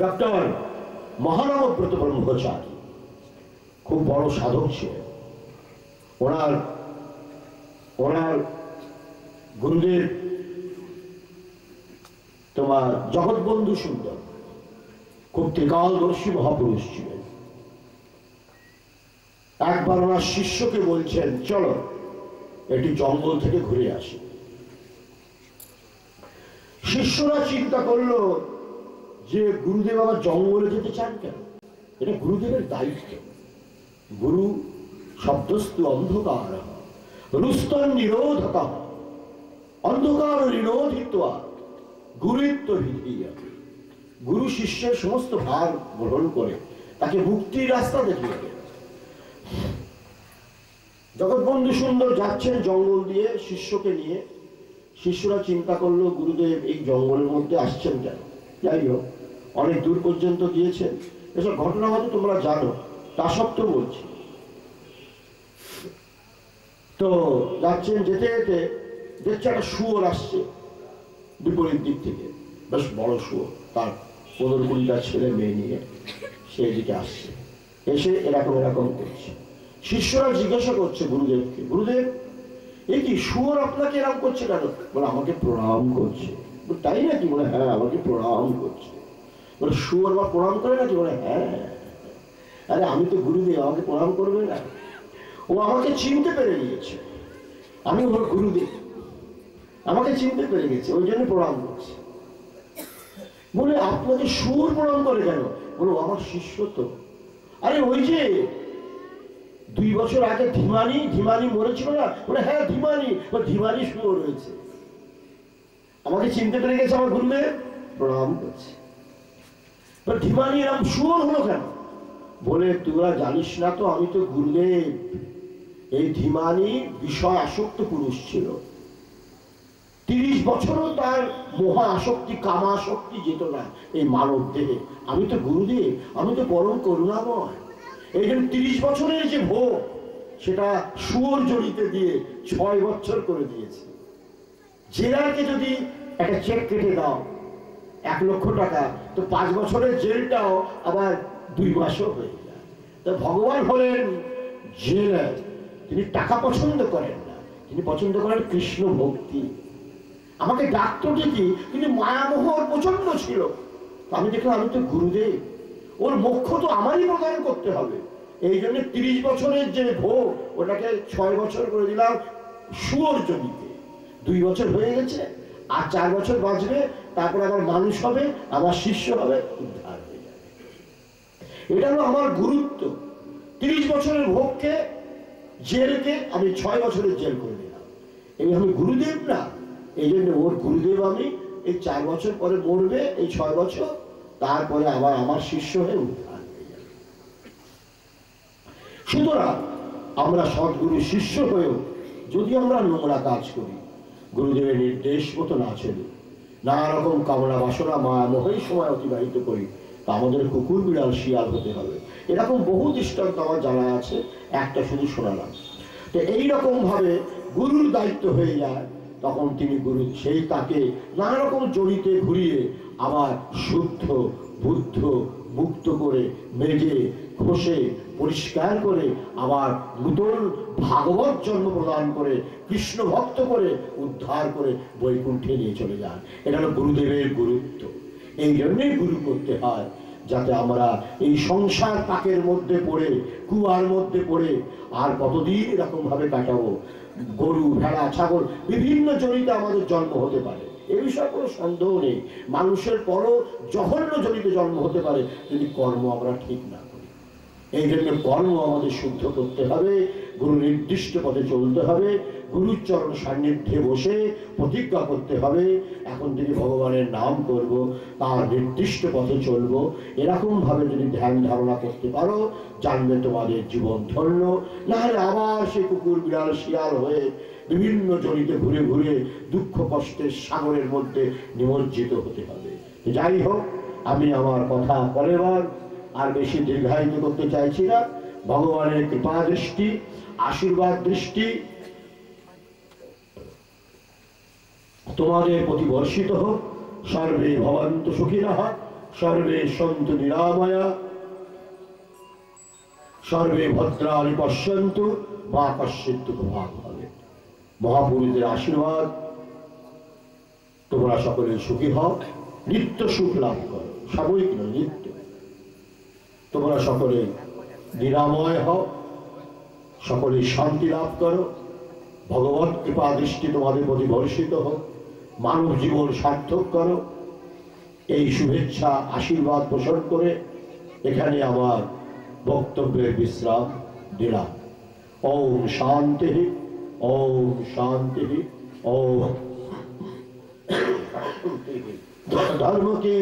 Doctor মহানবব্রত ব্রহ্মচারী খুব বড় সাধক ছিলেন। ওনার ওনার গুরুদেব তোমার জগৎবন্ধু সুন্দর খুব ত্রিকালদর্শী মহাপুরুষ ছিলেন। একবার ওনার শিষ্যকে বলছেন, চলো একটি জঙ্গল থেকে ঘুরে আসি। শিষ্যরা চিন্তা করলো যে গুরুদেব আবার জঙ্গলে যেতে চান কেন? এটা গুরুদেবের দায়িত্ব। গুরু শব্দস্তু অন্ধকার রুস্তন নিরোধক অন্ধকার নিরোধিত্বা গুরুত্ব বিধীয়। গুরু শিষ্যের সমস্ত ভার গ্রহণ করে তাকে মুক্তির রাস্তা দেখিয়ে দেন। জগৎবন্ধু সুন্দর যাচ্ছেন জঙ্গল দিয়ে শিষ্যকে নিয়ে। শিষ্যরা চিন্তা করলো গুরুদেব এই জঙ্গলের মধ্যে আসছেন কেন? যাই হোক, অনেক দূর পর্যন্ত গিয়েছেন, এসব ঘটনা হয়তো তোমরা জানো, তা সত্ত্বেও বলছি। তো যাচ্ছেন, যেতে যেতে দেখছে একটা শুয়োর আসছে বিপরীত দিক থেকে, বেশ বড় শুয়োর, তার 15-20টা ছেলে মেয়ে নিয়ে সে এদিকে আসছে। এসে এরকম এরকম করছে। শিষ্যরা জিজ্ঞাসা করছে গুরুদেবকে, গুরুদেব এই কি শুয়োর আপনাকে এরকম করছে কেন? বলে আমাকে প্রণাম করছে। তাই নাকি? বলে হ্যাঁ, আমাকে প্রণাম করছে। বলে শুয়োর বা প্রণাম করে নাকি? বলে হ্যাঁ। আরে আমি তো গুরুদেব, আমাকে প্রণাম করবে না? ও আমাকে চিনতে পেরে গিয়েছে, আমি ওর গুরুদেব, আমাকে চিনতে পেরে গেছে, ওই জন্য প্রণাম করছে। বলে আপনাকে শুয়োর প্রণাম করে কেন? বলো আমার শিষ্য তো। আরে ওই যে 2 বছর আগে ধীমানি মরেছিল না? বলে হ্যাঁ ধীমানি শুয়োর রয়েছে, আমাকে চিনতে পেরে গেছে আমার গুরুদেব, প্রণাম করছে। ধীমানি এরকম শুয়োর হলো কেন? বলে তোরা জানিস না তো, আমি তো গুরুদেব। এই ধীমানি বিষয় আসক্ত পুরুষ ছিল, 30 বছরও তার মোহা আসক্তি কামাসক্তি যেত না এই মানব দেহে। আমি তো গুরুদেব, আমি তো পরম করুণাময়। এই জন্য 30 বছরের যে ভোগ সেটা শুয়োর জড়িতে দিয়ে 6 বছর করে দিয়েছে। জেলারকে যদি একটা চেক কেটে দাও 1 লক্ষ টাকা, তো 5 বছরের জেলটাও আবার 2 মাসও হয়ে যায়। তো ভগবান হলেন জেলার, তিনি টাকা পছন্দ করেন না, তিনি পছন্দ করেন কৃষ্ণ ভক্তি। আমাকে ডাকতো ঠিকই, কিন্তু মায়ামোহর প্রচন্ড ছিল। আমি দেখলাম আমি তো গুরুদেব, ওর মোক্ষ তো আমারই প্রদান করতে হবে। এই জন্য 30 বছরের যে ভোগ ওটাকে 6 বছর করে দিলাম শুয়োর জমিতে। 2 বছর হয়ে গেছে, আর 4 বছর বাঁচবে, তারপর আবার মানুষ হবে, আবার শিষ্য হবে, উদ্ধার হয়ে যাবে। এটা হলো আমার গুরুত্ব। 30 বছরের ভোগকে জেলকে আমি 6 বছরের জেল করে দিলাম। এই আমি গুরুদেব না, এই জন্য ওর গুরুদেব আমি। এই 4 বছর পরে মরবে, এই 6 বছর, তারপরে আবার আমার শিষ্য হয়ে উদ্ধার হয়ে যাবে। সুতরাং আমরা সদ্গুরু শিষ্য হয়েও যদি আমরা নোংরা কাজ করি, গুরুদেবের নির্দেশ মতো না চলি, নানা রকম কামনা বাসনা মায়া মোহের সময় অতিবাহিত করি, তা আমাদের কুকুর বিড়াল শিয়াল হতে হবে। এরকম বহু দৃষ্টান্ত আমার জানা আছে, একটা শুধু শোনালাম। তো এইরকম ভাবে গুরুর দায়িত্ব হয়ে যায়, তখন তিনি গুরু সেই তাকে নানা রকম জড়িতে ঘুরিয়ে আবার শুদ্ধ বুদ্ধ মুক্ত করে মেজে ঘষে পরিষ্কার করে আবার নূতন ভাগবত জন্ম প্রদান করে কৃষ্ণ ভক্ত করে উদ্ধার করে বৈকুণ্ঠে নিয়ে চলে যান। এটা হলো গুরুদেবের গুরুত্ব। এই জন্যই গুরু করতে হয়, যাতে আমরা এই সংসার পাকের মধ্যে পড়ে, কুয়ার মধ্যে পড়ে আর কতদিন এরকম ভাবে কাটাবো। গরু ভেড়া ছাগল বিভিন্ন জড়িতে আমাদের জন্ম হতে পারে, এ বিষয়ে কোনো সন্দেহ নেই। মানুষের পরও জঘন্য জড়িতে জন্ম হতে পারে যদি কর্ম আমরা ঠিক না করি। এই জন্য কর্ম আমাদের শুদ্ধ করতে হবে, গুরু নির্দিষ্ট পথে চলতে হবে, গুরুর চরণ সান্নিধ্যে বসে প্রতিজ্ঞা করতে হবে এখন থেকে ভগবানের নাম করব, তার নির্দিষ্ট পথে চলবো। এরকম ভাবে যদি ধ্যান ধারণা করতে পারো, জানবে তোমাদের জীবন ধন্য। না হলে আবার সে কুকুর বিড়াল শিয়াল হয়ে বিভিন্ন জড়িতে ঘুরে ঘুরে দুঃখ কষ্টের সাগরের মধ্যে নিমজ্জিত হতে হবে। যাই হোক, আমি আমার কথা পরেবার আর বেশি দীর্ঘায়িত করতে চাইছি না। ভগবানের কৃপা দৃষ্টি, আশীর্বাদ দৃষ্টি তোমাদের প্রতি বর্ষিত হোক। সর্বে ভবন্তু সুখিনঃ। सर्वे सन्तु निरामया सर्वे भद्राणि पश्यन्तु मा कश्चित् दुःखभाग् भवेत्। महापुरुषদের आशीर्वाद তোমরা সকলে সুখী হও, নিত্য সুখ লাভ করো, সাময়িক নয় নিত্য। তোমরা সকলে নিরাময় হও, সকলে শান্তি লাভ করো, ভগবত কৃপা দৃষ্টি তোমাদের প্রতি বর্ষিত হোক, মানব জীবন সার্থক করো। এই শুভেচ্ছা আশীর্বাদ পোষণ করে এখানে আমার বক্তব্যের বিশ্রাম দিলাম। ওম শান্তি, ওম শান্তি, ওম। धर्म की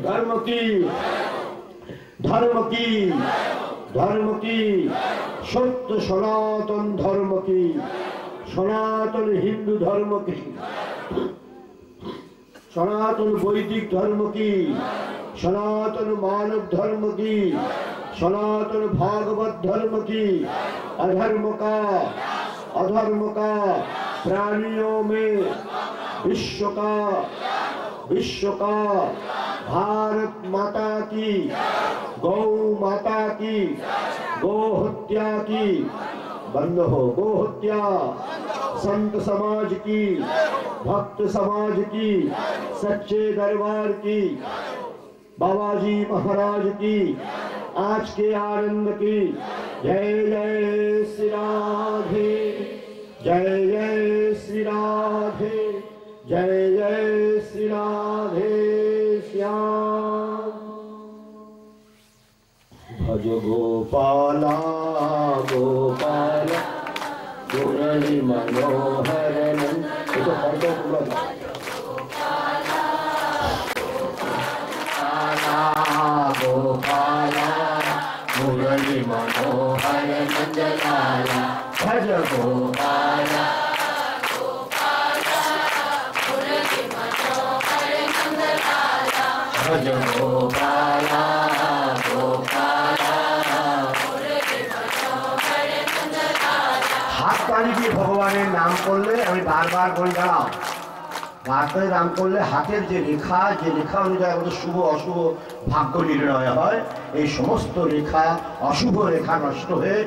धर्म की धर्म की धर्म की सत्य सनातन धर्म की सनातन हिंदू धर्म की सनातन वैदिक धर्म की सनातन मानव धर्म की सनातन भागवत धर्म की अधर्म का प्राणियों में विश्व का भारत माता की गौ माता की गो हत्या की बंद हो, गो हत्या संत समाज की भक्त समाज की सच्चे दरबार की बाबाजी महाराज की आज के आनंद की जय जय श्री राधे, जय जय श्री राधे, जय जय श्री राधे श्याम। भज गोपाला गोपाला मुरली मनोहर गोपाला मुरली मनोहर नंदलाला भज गोपाला भज गोपाला गोपाला। हाथ ताली দিয়ে ভগবানের নাম করলে আমি বারবার করে দাঁড়াও, হাতের নাম করলে হাতের যে রেখা অনুযায়ী আমাদের শুভ অশুভ ভাগ্য নির্ণয় হয়, এই সমস্ত রেখা অশুভ রেখা নষ্ট হয়ে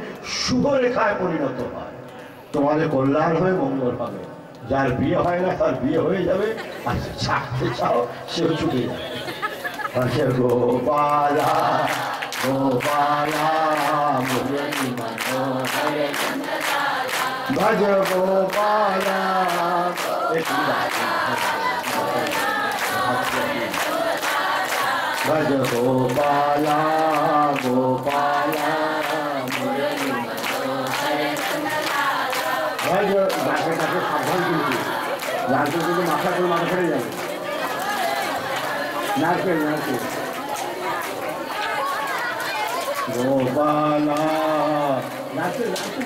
শুভ রেখায় পরিণত হয়। তোমাদের কল্যাণ হবে, মঙ্গল হবে। যার বিয়ে হয় না তার বিয়ে হয়ে যাবে, আর ছাড়তে চাও সেও ছুটে যাবে। भज गोपाला गोपाला मुरली मनोहर भज गोपाला भज गोपाला गोपाला मुरली भज सावधान কিন্তু লাগবে কিন্তু মাথা করে মাথা ফেলে যাবে। नाचे नाचे गोपाला नाचे नाचे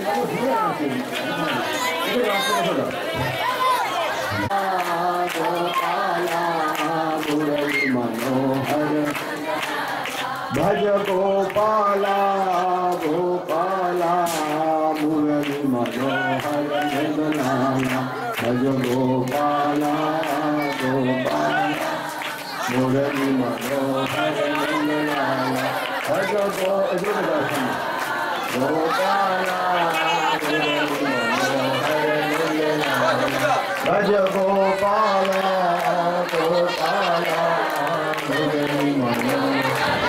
गोपाला मुरली मनोहर भज गोपाला गोपाला मुरली मनोहर नंदलाला भज गोपाला गोपाला मुरली मनोहर नंदलाला भज गोपाला मुरली मनोहर नंदलाला भज गोपाला गोपाला मुरली मनोहर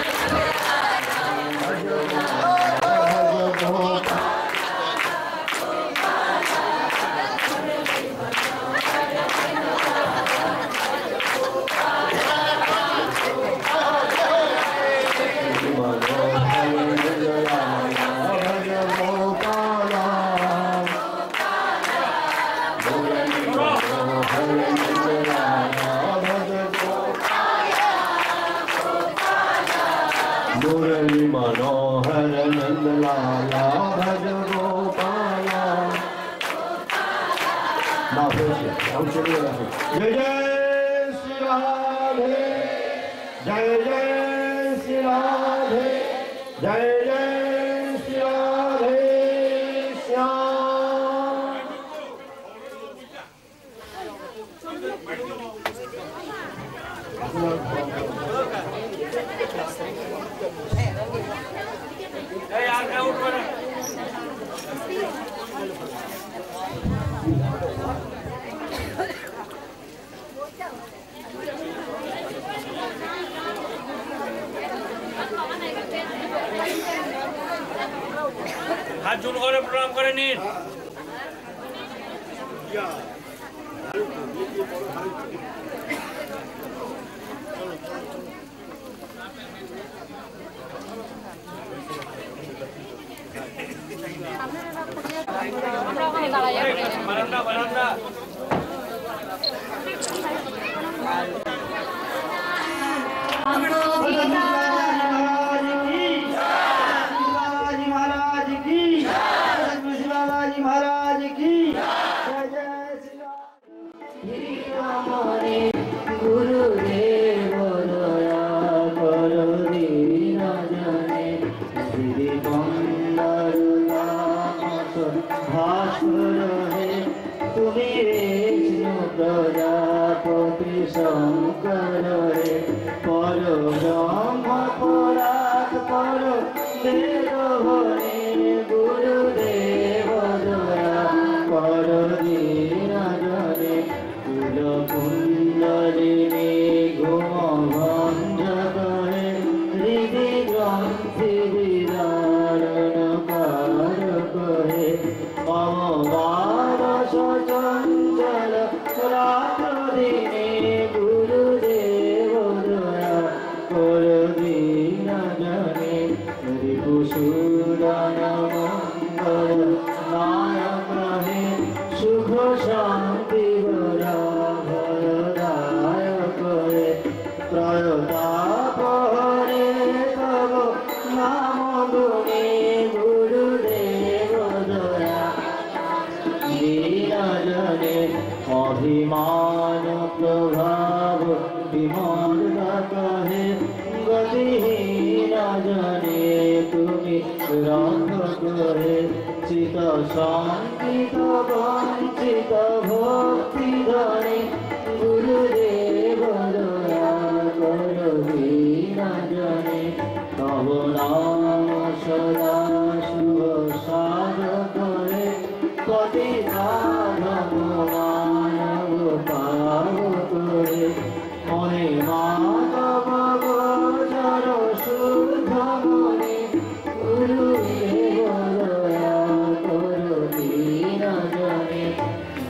मुरली मनोहर नंदलाला भज गोपाला। जय जय श्री राधे, जय जय श्री राधे, जय जय श्री राधे श्याम। হাত জোর করে প্রণাম করে নিন। বারান্দা বারান্দা প্রজাপতি শঙ্কর রে পর ব্রহ্ম পরাৎ পর বেদ হরে গুরুদেব দয়া পর দীনজনে কুল কুণ্ডলিনী ঘুম ভঞ্জ করে হৃদি গ্রন্থি বিদারণ কার করে মমবারস চঞ্চল রাত্র দিনে গুরুদেব দয়া কর দীনজনে রিপুসূদন মঙ্গল নায়ক হে সুখ শান্তি ভয়দায়ক হে প্রতাপ হরে তব নাম গুণে গুরুদেব দয়া দীনজনে অভিমান প্রভাব বিমর্দক হে গতিহীন জনে তুমি রক্ষক হে চিত সংকিত বঞ্চিত ভক্তি ধনে গুরুদেব দয়া কর দীনজনে তব নাম সদা শুভ সাধক হে পতি সাধক মানব পাবক হে মনে মাধব গোচর শুদ্ধ মনে গুরুদেব দয়া কর দীনজনে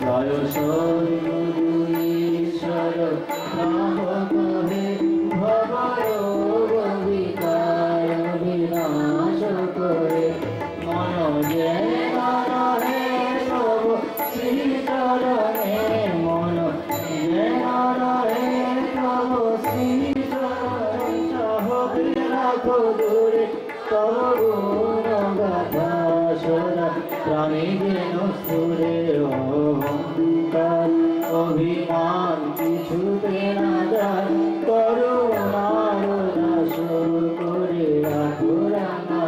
জয় সদ্গুরু ঈশ্বর নামক হে ভবরোগ বিকার বিনাশ করে মন যেন হে সব শ্রীচরণে মন যেন হে সব শ্রীচরণে সহবে রাখো দূরে তব গুণ গাথা শোনা প্রাণী যেন সুরে অহংকার অভিমান কিছুতে না যায় করুণার দাস করে রাখো রাঙা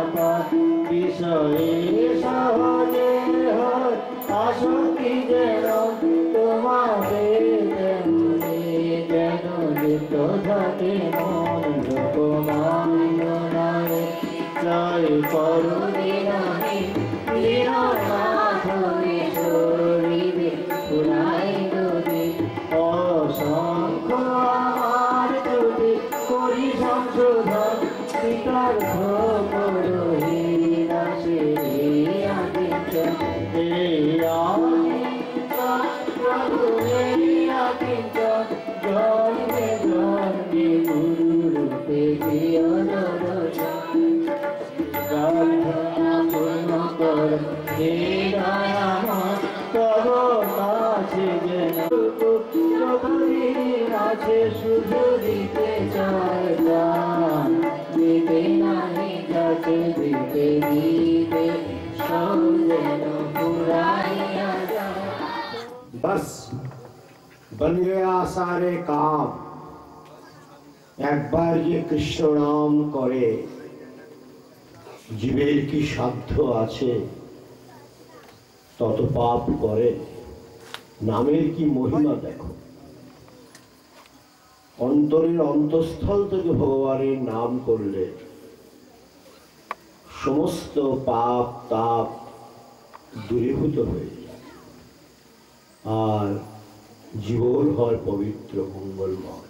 বিষয়ে সহজে হয় আসক্তি যেন তোমাদের তেমনি যেন লিপ্ত থাকে মন লোকমান্যনায় জয় করু দিনাহি দীননাথ ঈশ্বরীবে পুরাই নদী অসংখ্য আমার ত্রুটি করি সংশোধন বিকর্ষ করহীন সে আদিত্য হে প্রভু হে আদিত্য জন্মে জন্মে গুরু রূপে প্রিয় প্রার্থনা পূর্ণ কর হে দয়াময় তব কাছে যেন আছে শুধু দিতে চায় প্রাণ দিতে নাহি যাতে দিতে দিতে সব যেন পুরাইয়া যায়। बस बन गया सारे काम একবার যে কৃষ্ণ নাম করে জীবের কি সাধ্য আছে তত পাপ করে নামের কি মহিমা দেখো অন্তরের অন্তঃস্থল থেকে ভগবানের নাম করলে সমস্ত পাপ তাপ দূরীভূত হয়ে যায় আর জীবন হয় পবিত্র মঙ্গলময়।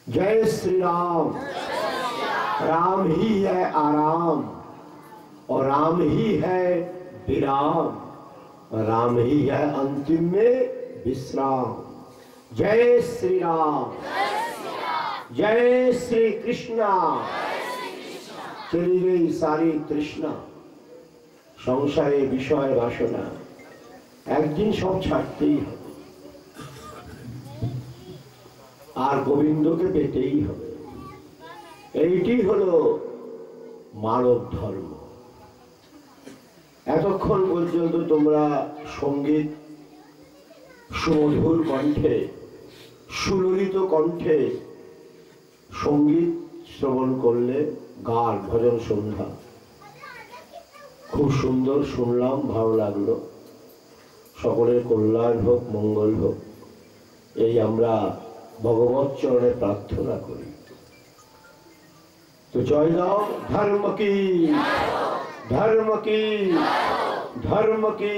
जय श्री राम। राम ही है आराम और राम ही है विराम और राम ही है अंतिम में विश्राम। जय श्री राम। जय श्री कृष्णा। चली गई सारी तृष्णा, संसारे विषय वासना, एक दिन सब ছাড়তেই হবে আর গোবিন্দকে পেতেই হবে। এইটি হলো মানব ধর্ম। এতক্ষণ পর্যন্ত তোমরা সঙ্গীত সুমধুর কণ্ঠে সুললিত কণ্ঠে সঙ্গীত শ্রবণ করলে, গান ভজন সন্ধ্যা খুব সুন্দর শুনলাম, ভালো লাগলো। সকলের কল্যাণ হোক, মঙ্গল হোক, এই আমরা ভগবত চরণে প্রার্থনা করি। তো জয় দাও ধর্ম কি, ধর্ম কি, ধর্ম কি,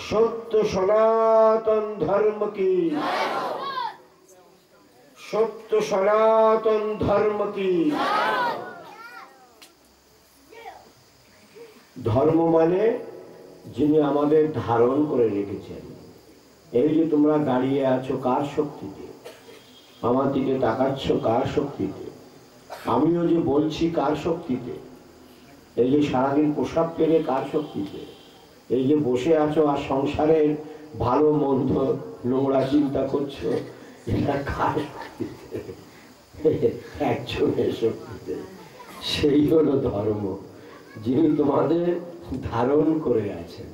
সত্য সনাতন ধর্ম কি, সত্য সনাতন ধর্ম কি। ধর্ম মানে যিনি আমাদের ধারণ করে রেখেছেন। এই যে তোমরা দাঁড়িয়ে আছো কার শক্তিতে, আমার দিকে তাকাচ্ছ কার শক্তিতে, আমিও যে বলছি কার শক্তিতে, এই যে সারাদিন পোশাক পেরে কার শক্তিতে, এই যে বসে আছো আর সংসারের ভালো মন্দ নোংরা চিন্তা করছো, এটা কার শক্তিতে? একজনের শক্তিতে। সেই হলো ধর্ম, যিনি তোমাদের ধারণ করে আছেন।